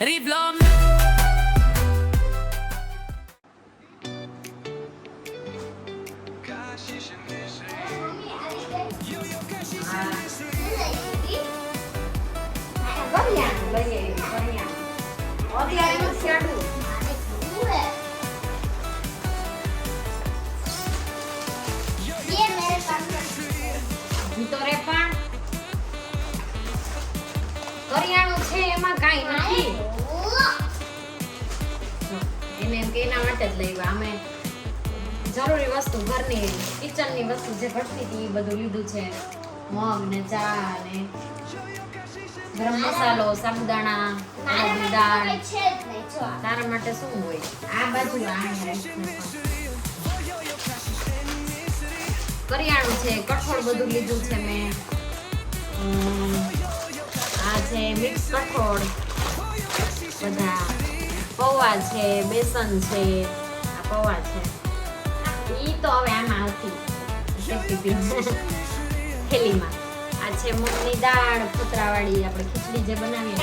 Riblom. કરિયાણું છે એમાં કાઈ નથી એને એમ કે એના માટે જ લેવા અમે જરૂરી વસ્તુ ઘરની કિચનની વસ્તુ જે ઘટતી હતી એ બધું લીધું છે મગ ને ચા ને ગરમ મસાલો સાબુદાણા અડદની દાળ તારા માટે શું હોય આ બાજુ કરિયાણું છે કઠોળ બધું લીધું છે મેં આ છે મિક્સ કઠોળ બધા પૌવા છે બેસન છે આ પૌવા છે ઈ તો હવે આમાં હતી થેલીમાં આ છે મગની દાળ ફતરાવાળી આપણે ખીચડી જે બનાવીએ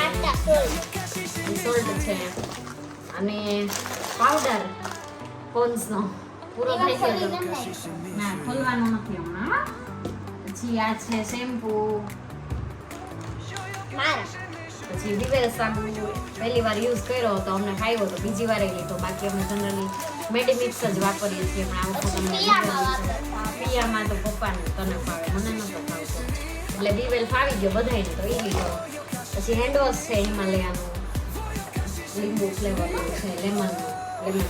સોલ્ટ છે અને પાવડર પોન્સનો પૂરો થઈ ગયો ના ખોલવાનો નથી હમણાં પછી આ છે શેમ્પૂ પછી દિવેલ સાબુ પહેલી વાર યુઝ કર્યો તો અમને ફાવ્યો તો બીજી વાર લીધો બાકી અમે જનરલી મેડિમિક્સ જ વાપરીએ છીએ પણ આ વખતે પિયામાં તો પપ્પાને તને ફાવે મને નતો ફાવતો એટલે દિવેલ ફાવી ગયો બધાને તો એ લીધો પછી હેન્ડવોશ છે હિમાલયાનું લીંબુ ફ્લેવરનું છે લેમન ફ્લેવર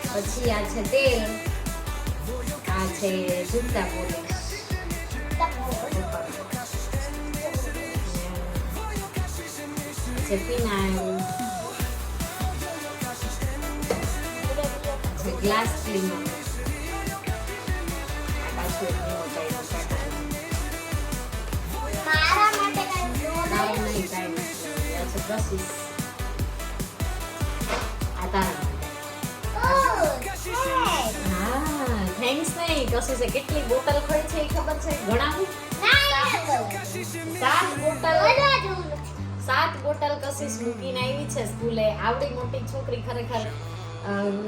પછી આ છે તેલ આ છે જૂતા પોલીશ છે ફિનાઇલ છે ગ્લાસ ક્લીનર પાછું મારા માટે કાઈ નહીં કાંઈ નથી છે બ્રશિસ આ તારા હા થેન્ક્સ નહીં કશું છે કેટલી બોટલ ખોઈ છે એ ખબર છે ગણાવું 7 બોટલ કશીશ મૂકીને આવી છે સ્કૂલે આવડી મોટી છોકરી ખરેખર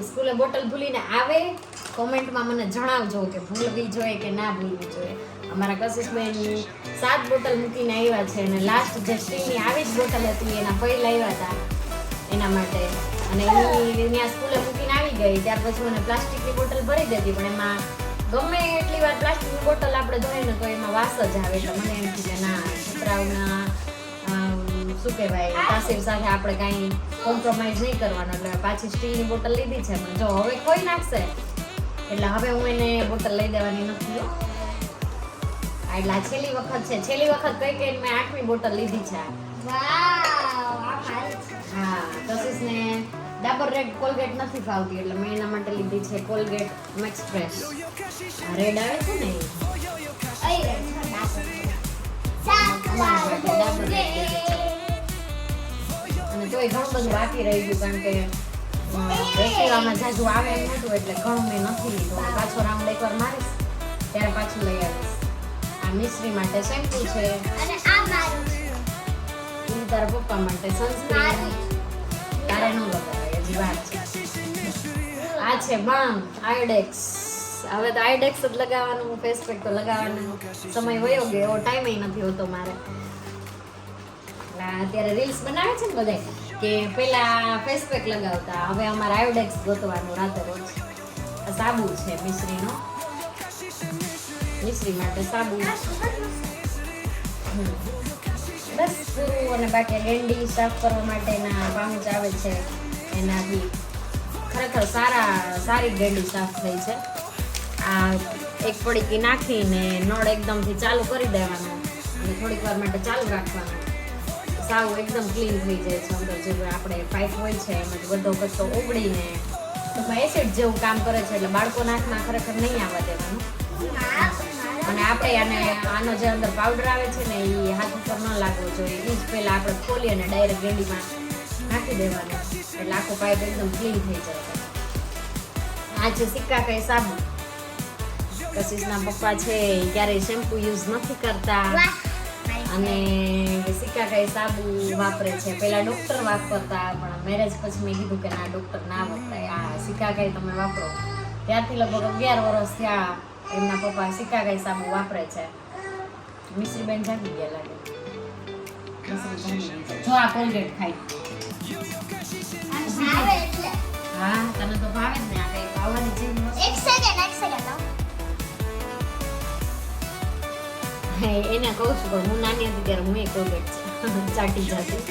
સ્કૂલે બોટલ ભૂલીને આવે કોમેન્ટમાં મને જણાવજો કે ભૂલવી જોઈએ કે ના ભૂલવી જોઈએ અમારા કશીશબેન 7 બોટલ મૂકીને આવ્યા છે અને લાસ્ટ જે સ્ટીલની આવી જ બોટલ હતી એના પહેલા આવ્યા હતા એના માટે અને એ ત્યાં સ્કૂલે મૂકીને આવી ગઈ ત્યાર પછી મને પ્લાસ્ટિકની બોટલ ભરી દેતી પણ એમાં ગમે એટલી વાર પ્લાસ્ટિકની બોટલ આપણે જોઈએ ને તો એમાં વાસ જ આવે એટલે મને એમ થયું કે ના છોકરાઓના શું કહેવાય તાસીર સાથે આપણે કાંઈ કોમ્પ્રોમાઇઝ નહીં કરવાનો એટલે પાછી સ્ટીલની બોટલ લીધી છે પણ જો હવે કોઈ નાખશે એટલે હવે હું એને બોટલ લઈ દેવાની નથી એટલે આ છેલ્લી વખત છે છેલ્લી વખત કઈ કઈ મેં 8મી બોટલ લીધી છે હા કશીશને ડાબર રેડ કોલગેટ નથી ફાવતી એટલે મેં એના માટે લીધી છે કોલગેટ મેક્સ ફ્રેશ રેડ આવે છે ને અને તોય ઘણું બધું બાકી રહી ગયું કારણ કે વેચીવામાં જાજુ આવે એમ નહોતું એટલે ઘણું મેં નથી લીધું પાછો રાઉન્ડ એકવાર મારીશ ત્યારે પાછું લઈ આવીશ આ મિશ્રી માટે શેમ્પૂ છે અને આ મારું છે તારા પપ્પા માટે સનસ્ક્રીન તારે ન લગાવાય હજી વાર છે આ છે બામ આયોડેક્સ હવે તો આયોડેક્સ જ લગાવવાનું ફેસ પેક તો લગાવવાનો સમય વયો ગયો એવો ટાઈમ નથી હોતો મારે અત્યારે રીલ્સ બનાવે છે ને બધા કે પેલા ફેસ પેક લગાવતા હવે અમારે આયોડેક્સ ગોતવાનું રાતે રોજ સાબુ છે મિશ્રીનો મિશ્રી માટે સાબુ બસ પૂરું અને બાકી ગેંડી સાફ કરવા માટેના પાઉચ આવે છે એનાથી ખરેખર સારી ગેંડી સાફ થઈ છે આ એક પડીકી નાખીને નળ એકદમથી ચાલુ કરી દેવાનો અને થોડીક વાર માટે ચાલુ રાખવાનું સાવ એકદમ ક્લીન થઈ જાય છે અંદર જે આપણે પાઇપ હોય છે એમાં બધો કચરો ઉગડીને ટૂંકમાં એસિડ જેવું કામ કરે છે એટલે બાળકોના હાથમાં ખરેખર નહીં આવવા દેવાનું અને આપણે આનો જે અંદર પાવડર આવે છે ને એ હાથ ઉપર ન લાગવો જોઈએ એ જ પહેલાં આપણે ખોલી અને ડાયરેક્ટ ગેંડીમાં નાખી દેવાનું એટલે આખો પાઇપ એકદમ ક્લીન થઈ જાય આ છે સિક્કા કઈ સાબુ કશીશના પપ્પા છે ક્યારેય શેમ્પુ યુઝ નથી કરતા અને સિકાકાઈ સાબુ વાપરે છે. પહેલા ડોક્ટર વાપરતા, પણ મેરેજ પછી મેં કીધું કે ના, ડોક્ટર ના વપરાય, આ સિકાકાઈ તમે વાપરો. ત્યારથી લગભગ 11 વર્ષ થયા એમના પપ્પા સિકાકાઈ સાબુ વાપરે છે. મિશ્રીબેન જાગી ગયા લાગે. મિશ્રી જાગી ગઈ છે. જો આ કોલગેટ ખાઈ. આવે એટલે હા, તને તો ભાવે જ ને આ કઈ ખાવાની જેવી વસ્તુ. એક સેકન્ડ એને કહું છું પણ હું નાની હતી ત્યારે હું એ કોલગેટ ચાટી જતી.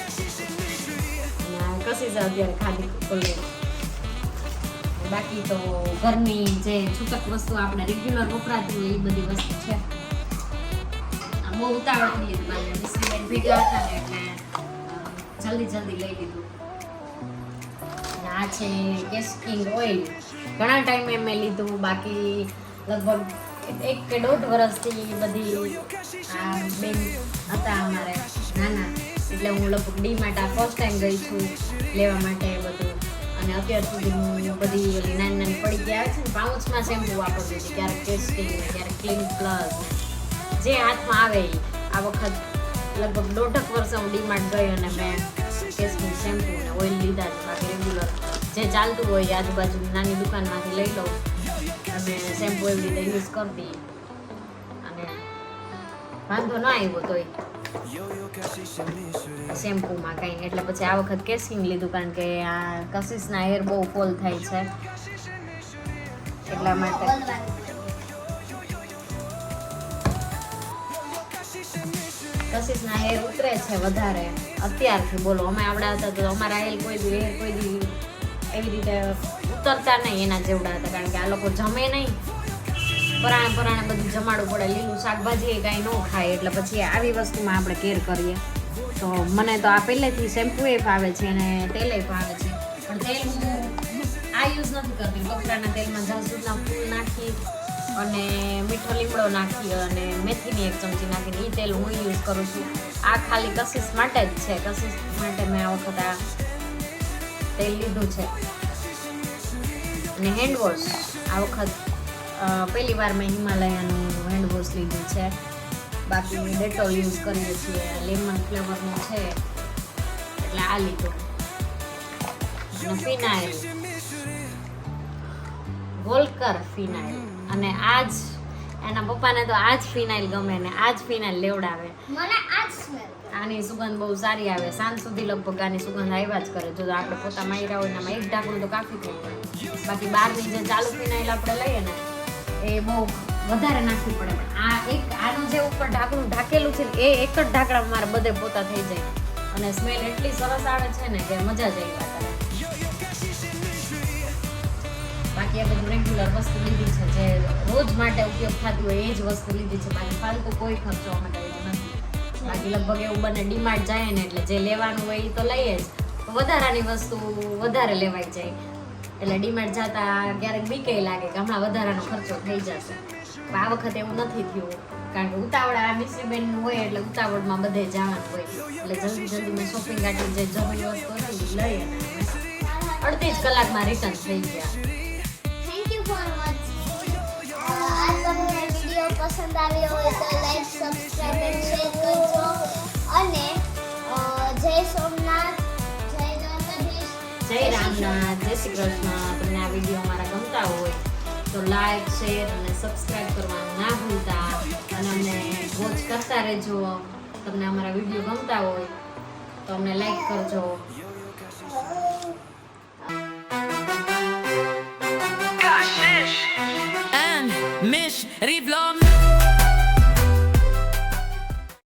અને આ કશી જ અત્યારે ખાલી કોલગેટ. બાકી તો ઘરની જે છૂટક વસ્તુ આપણે રેગ્યુલર વપરાતી હોય એ બધી વસ્તુ છે. આ બહુ ઉતાવળ થઈ હતી મારે. મિશ્રીબેન ભેગા હતા ને એટલે જલ્દી લઈ લીધું. અને આ છે કેસ્ટિંગ ઓઇલ. ઘણા ટાઈમે મેં લીધું, બાકી લગભગ 1 કે 1.5 વર્ષથી બધી આ બેન હતા અમારે નાના, એટલે હું લગભગ ડીમાર્ટ આ ફર્સ્ટ ટાઈમ ગઈ છું લેવા માટે બધું. અને અત્યાર સુધી હું બધી ઓલી નાની પડી આવે છે ને પાઉચમાં શેમ્પુ વાપરતી હતી, ક્યારેક ટેસ્ટિંગ ને ક્યારેક ક્લીન પ્લસ જે હાથમાં આવે એ. આ વખત લગભગ 1.5 વર્ષ હું ડીમાર્ટ ગઈ અને મેં ટેસ્ટિંગ શેમ્પુ ને ઓઇલ લીધા છે. બાકી રેગ્યુલર જે ચાલતું હોય આજુબાજુ નાની દુકાનમાંથી લઈ લઉં અને શેમ્પુ એવી રીતે યુઝ કરતી, અને વાંધો ના આવ્યો તોય શેમ્પૂમાં કંઈ. એટલે પછી આ વખત કેસ્ટિંગ લીધું, કારણ કે આ કશિશના હેર બહુ ફોલ થાય છે એટલા માટે. કશિશના હેર ઉતરે છે વધારે અત્યારથી. બોલો, અમે આવડા હતા તો અમારા હેર કોઈ દી એવી રીતે ઉતરતા નહીં એના જેવડા હતા, કારણ કે આ લોકો જમે નહીં, પરાણે બધું જમાડવું પડે. લીલું શાકભાજી એ કાંઈ ન ખાય, એટલે પછી આવી વસ્તુમાં આપણે કેર કરીએ. તો મને તો આ પહેલેથી શેમ્પુ એ ફાવે છે અને તેલ એ ફાવે છે, પણ તેલ હું આ યુઝ નથી કરતી. બકરાના તેલમાં જાસૂદના ફૂલ નાખી અને મીઠો લીમડો નાખી અને મેથીની 1 ચમચી નાખીને એ તેલ હું યુઝ કરું છું. આ ખાલી કશિશ માટે જ છે. કશિશ માટે મેં આ વખત આ તેલ લીધું છે. અને હેન્ડવોશ આ વખત પહેલી વાર મેં હિમાલયાનું હેન્ડવોશ લીધું છે. બાકી ડેટોલ યુઝ કરીએ છીએ, લેમન ફ્લેવરનું છે એટલે આ લીધું. અને ફિનાઇલ, વોલ્કર ફિનાઇલ. અને આજ એના પપ્પાને તો આ જ ફિનાઇલ ગમે ને આ જ ફિનાઇલ લેવડાવે. મને આ જ સ્મેલ આની સુગંધ બહુ સારી આવે. સાંજ સુધી લગભગ આની સુગંધ આવ્યા જ કરે. જો આપણે પોતા માર્યા હોય એનામાં 1 ઢાંકણું તો કાફી થઈ પડે. બાકી બહારની જે ચાલુ ફિનાઇલ આપણે લઈએ ને એ બહુ વધારે નાખવી પડે. પણ આનું જે ઉપર ઢાંકણું ઢાંકેલું છે ને એ એક જ ઢાંકણામાં મારે બધે પોતા થઈ જાય. અને સ્મેલ એટલી સરસ આવે છે ને કે મજા જ આવી કરે. બાકી આ બધું રેગ્યુલર વસ્તુ લીધી છે, જે રોજ માટે ઉપયોગ થતી હોય એ જ વસ્તુ લીધી છે. બાકી ફાલતુ કોઈ ખર્ચો અમે કર્યો નથી. બાકી લગભગ એવું બને ડીમાર્ટ જાય ને એટલે જે લેવાનું હોય એ તો લઈએ જ, વધારાની વસ્તુ વધારે લેવાઈ જાય. એટલે ડીમાર્ટ જતા ક્યારેક બીકે લાગે કે હમણાં વધારાનો ખર્ચો થઈ જશે. પણ આ વખતે એવું નથી થયું, કારણ કે ઉતાવળ આ મિશ્રીબેન હોય એટલે ઉતાવળમાં બધે જવાનું હોય. એટલે જલ્દી મેં શોપિંગ આટલી જે જરૂરી વસ્તુ હતી લઈ અને અડધી જ કલાકમાં રિટર્ન થઈ ગયા. Thank you for watching. આ તમને વિડીયો પસંદ આવ્યો હોય તો લાઈક, સબસ્ક્રાઇબ અને શેર કરજો. અને જય સોમનાથ, જય દ્વારકાધીશ, જય રામનાથ, જય શ્રી કૃષ્ણ. તમને આ વિડીયો અમારા ગમતા હોય તો લાઈક, શેર અને સબસ્ક્રાઇબ કરવાનું ના ભૂલતા. અને અમને વોચ કરતા રહેજો. તમને અમારા વિડીયો ગમતા હોય તો અમને લાઈક કરજો. And Miss Rivlom